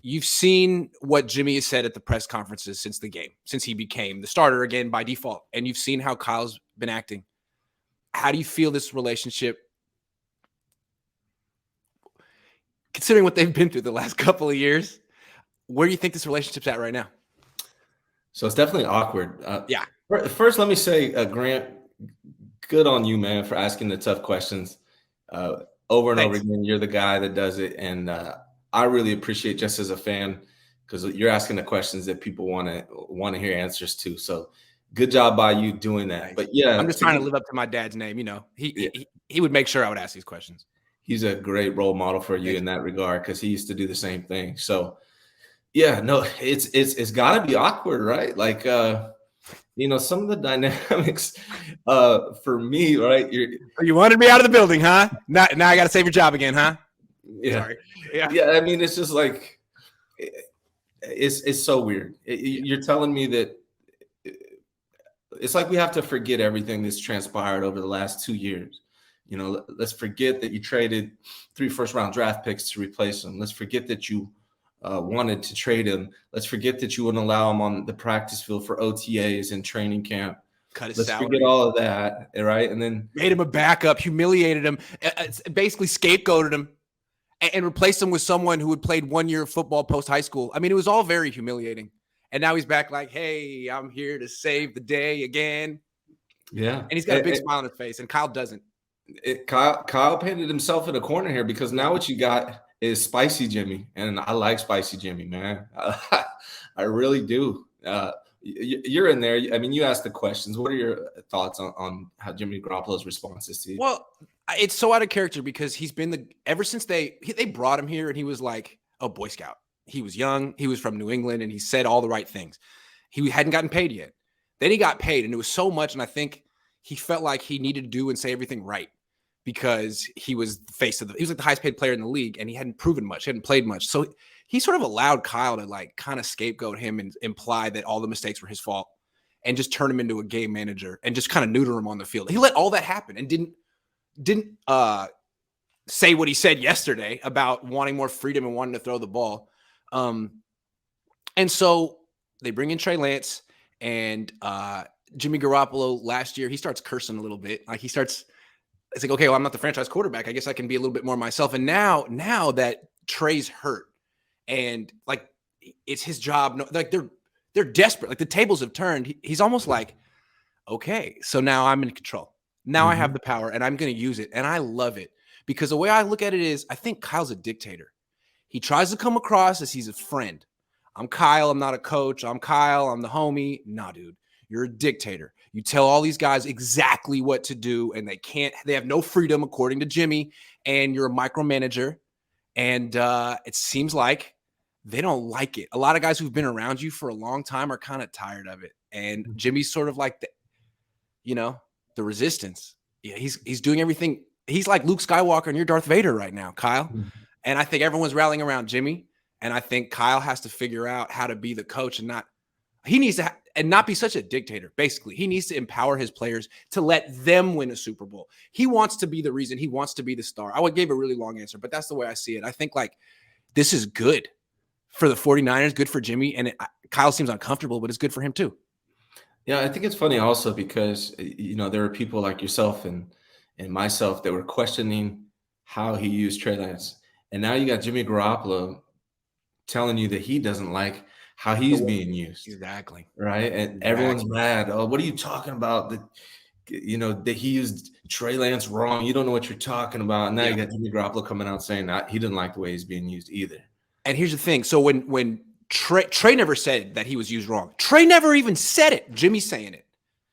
you've seen what Jimmy has said at the press conferences since the game, since he became the starter again by default, and you've seen how Kyle's been acting. How do you feel this relationship, considering what they've been through the last couple of years? Where do you think this relationship's at right now? So it's definitely awkward. Yeah. First, let me say, Grant, good on you, man, for asking the tough questions over and over again. You're the guy that does it, and I really appreciate, just as a fan, because you're asking the questions that people want to hear answers to. So good job by you doing that. Nice. But yeah, I'm just trying to live up to my dad's name. He would make sure I would ask these questions. He's a great role model for you in that regard, because he used to do the same thing. So yeah, no, it's got to be awkward, right? Like some of the dynamics for me, right? You wanted me out of the building, huh? Now I got to save your job again, huh? Yeah. Sorry. Yeah. I mean, it's just like, it's so weird. You're telling me that it's like we have to forget everything that's transpired over the last 2 years. Let's forget that you traded 3 first-round draft picks to replace him. Let's forget that you wanted to trade him. Let's forget that you wouldn't allow him on the practice field for OTAs and training camp. Cut his Let's salary. Forget all of that, right? And then made him a backup, humiliated him, basically scapegoated him, and replaced him with someone who had played 1 year of football post-high school. I mean, it was all very humiliating. And now he's back like, hey, I'm here to save the day again. Yeah. And he's got a big smile on his face, and Kyle doesn't. Kyle painted himself in a corner here, because now what you got is Spicy Jimmy. And I like Spicy Jimmy, man. I really do. You're in there. I mean, you asked the questions. What are your thoughts on how Jimmy Garoppolo's responses to you? Well, it's so out of character, because he's been ever since they brought him here, and he was like a Boy Scout. He was young. He was from New England, and he said all the right things. He hadn't gotten paid yet. Then he got paid, and it was so much. And I think he felt like he needed to do and say everything right, because he was the face of he was like the highest paid player in the league, and he hadn't proven much. He hadn't played much. So he sort of allowed Kyle to like kind of scapegoat him and imply that all the mistakes were his fault, and just turn him into a game manager and just kind of neuter him on the field. He let all that happen and didn't say what he said yesterday about wanting more freedom and wanting to throw the ball. And so they bring in Trey Lance, and Jimmy Garoppolo last year, he starts cursing a little bit. It's like, okay, well, I'm not the franchise quarterback. I guess I can be a little bit more myself. And now that Trey's hurt, and like it's his job, like they're desperate. Like the tables have turned. He's almost like, okay, so now I'm in control. Now I have the power, and I'm going to use it. And I love it, because the way I look at it is, I think Kyle's a dictator. He tries to come across as he's a friend. I'm Kyle. I'm not a coach. I'm Kyle. I'm the homie. Nah, dude, you're a dictator. You tell all these guys exactly what to do, and they have no freedom, according to Jimmy, and you're a micromanager. And it seems like they don't like it. A lot of guys who've been around you for a long time are kind of tired of it. And Jimmy's sort of like the resistance. Yeah, he's doing everything. He's like Luke Skywalker, and you're Darth Vader right now, Kyle. And I think everyone's rallying around Jimmy. And I think Kyle has to figure out how to be the coach and not be such a dictator. Basically, he needs to empower his players to let them win a Super Bowl. He wants to be the reason. He wants to be the star. I gave a really long answer, but that's the way I see it. I think like this is good for the 49ers, good for Jimmy. And Kyle seems uncomfortable, but it's good for him too. Yeah, I think it's funny also because, there are people like yourself and myself that were questioning how he used Trey Lance. And now you got Jimmy Garoppolo telling you that he doesn't like how he's being used. Exactly. Right. And everyone's mad. Oh, what are you talking about? That he used Trey Lance wrong. You don't know what you're talking about. And now you got Jimmy Garoppolo coming out saying that he didn't like the way he's being used either. And here's the thing. So when Trey never said that he was used wrong. Trey never even said it. Jimmy's saying it.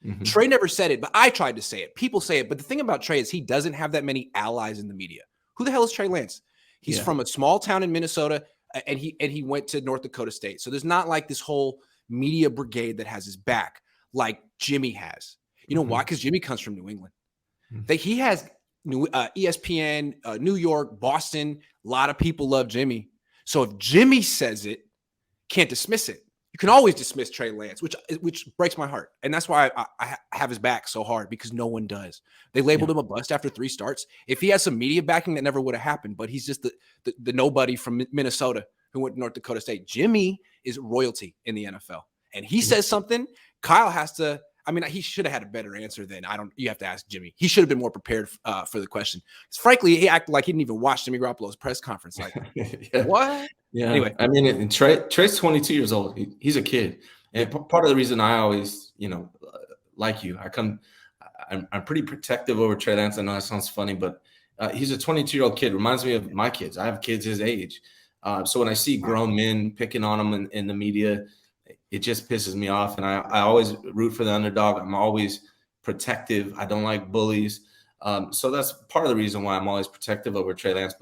Mm-hmm. Trey never said it, but I tried to say it. People say it. But the thing about Trey is he doesn't have that many allies in the media. Who the hell is Trey Lance? He's from a small town in Minnesota. And he went to North Dakota State. So there's not like this whole media brigade that has his back like Jimmy has. You know why? Because Jimmy comes from New England. He has ESPN, New York, Boston. A lot of people love Jimmy. So if Jimmy says it, can't dismiss it. You can always dismiss Trey Lance, which breaks my heart. And that's why I have his back so hard, because no one does. They labeled him a bust after 3 starts. If he had some media backing, that never would have happened. But he's just the nobody from Minnesota who went to North Dakota State. Jimmy is royalty in the NFL. And he says something, Kyle has to, I mean, he should have had a better answer than you have to ask Jimmy. He should have been more prepared for the question. Frankly, he acted like he didn't even watch Jimmy Garoppolo's press conference. Like, yeah. What? Yeah. Anyway. I mean, Trey's 22 years old. He's a kid. And part of the reason I always, like you, I'm pretty protective over Trey Lance. I know that sounds funny, but he's a 22-year-old kid. Reminds me of my kids. I have kids his age. So when I see grown men picking on him in the media, it just pisses me off. And I always root for the underdog. I'm always protective. I don't like bullies. So that's part of the reason why I'm always protective over Trey Lance.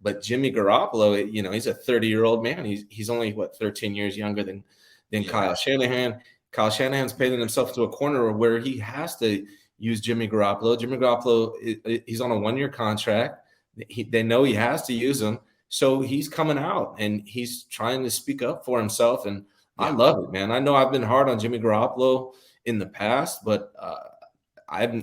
But Jimmy Garoppolo, he's a 30-year-old man. He's only 13 years younger than Kyle Shanahan. Kyle Shanahan's painted himself to a corner where he has to use Jimmy Garoppolo. Jimmy Garoppolo, he's on a 1-year contract. They know he has to use him. So he's coming out and he's trying to speak up for himself. And I love it, man. I know I've been hard on Jimmy Garoppolo in the past, but I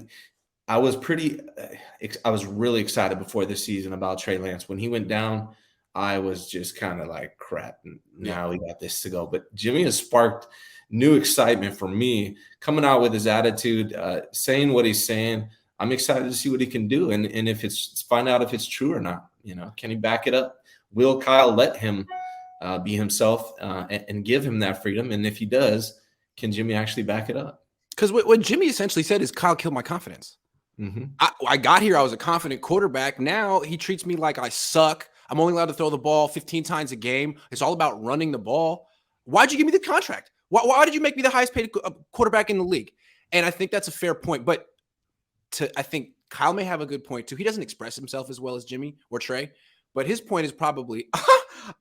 was really excited before this season about Trey Lance. When he went down, I was just kind of like, crap, now we got this to go. But Jimmy has sparked new excitement for me, coming out with his attitude, saying what he's saying. I'm excited to see what he can do. And if find out if it's true or not. Can he back it up? Will Kyle let him be himself and give him that freedom? And if he does, can Jimmy actually back it up? Because what Jimmy essentially said is Kyle killed my confidence. Mm-hmm. I got here, I was a confident quarterback. Now he treats me like I suck. I'm only allowed to throw the ball 15 times a game. It's all about running the ball. Why'd you give me the contract? Why did you make me the highest paid quarterback in the league? And I think that's a fair point. But I think Kyle may have a good point too. He doesn't express himself as well as Jimmy or Trey. But his point is probably,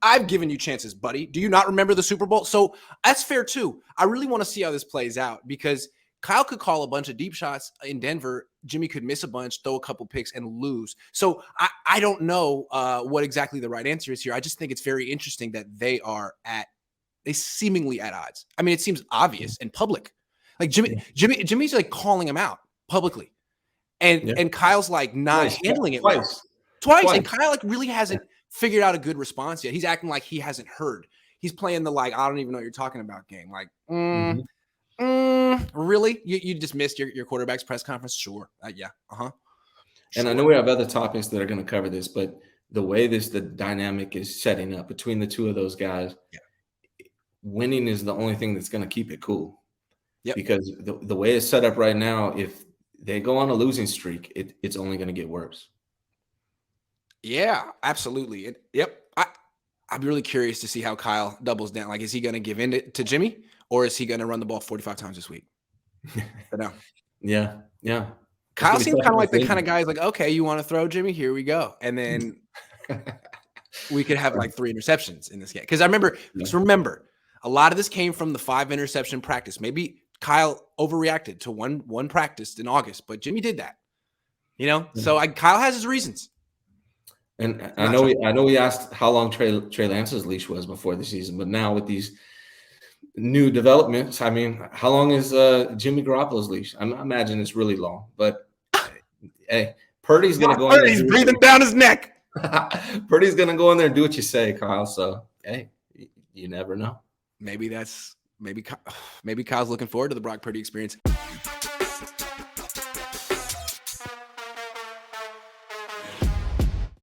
I've given you chances, buddy. Do you not remember the Super Bowl? So that's fair too. I really want to see how this plays out because Kyle could call a bunch of deep shots in Denver. Jimmy could miss a bunch, throw a couple picks, and lose. So I don't know what exactly the right answer is here. I just think it's very interesting that they seemingly at odds. I mean, it seems obvious and public. Like Jimmy's like calling him out publicly. And Kyle's like not handling it twice. And Kyle like really hasn't figured out a good response yet. He's acting like he hasn't heard. He's playing the I don't even know what you're talking about game. Like, really? You just missed your quarterback's press conference? Sure. Yeah. Uh-huh. Sure. And I know we have other topics that are going to cover this, but the way the dynamic is setting up between the two of those guys, winning is the only thing that's going to keep it cool. Yep. Because the way it's set up right now, if they go on a losing streak, it's only going to get worse. Yeah, absolutely. I'm really curious to see how Kyle doubles down. Like, is he going to give in to Jimmy, or is he going to run the ball 45 times this week? No. Yeah. Kyle seems kind of like the kind of guy who's like, okay, you want to throw, Jimmy? Here we go. And then we could have like 3 interceptions in this game. Because remember, a lot of this came from the 5 interception practice. Maybe Kyle overreacted to one practice in August, but Jimmy did that. So Kyle has his reasons. And I know we asked how long Trey Lance's leash was before the season, but now with these new developments, I mean, how long is Jimmy Garoppolo's leash? I imagine it's really long, but hey, Purdy's going to go in there. He's breathing down his neck. Purdy's going to go in there and do what you say, Kyle. So, hey, you never know. Maybe Kyle's looking forward to the Brock Purdy experience.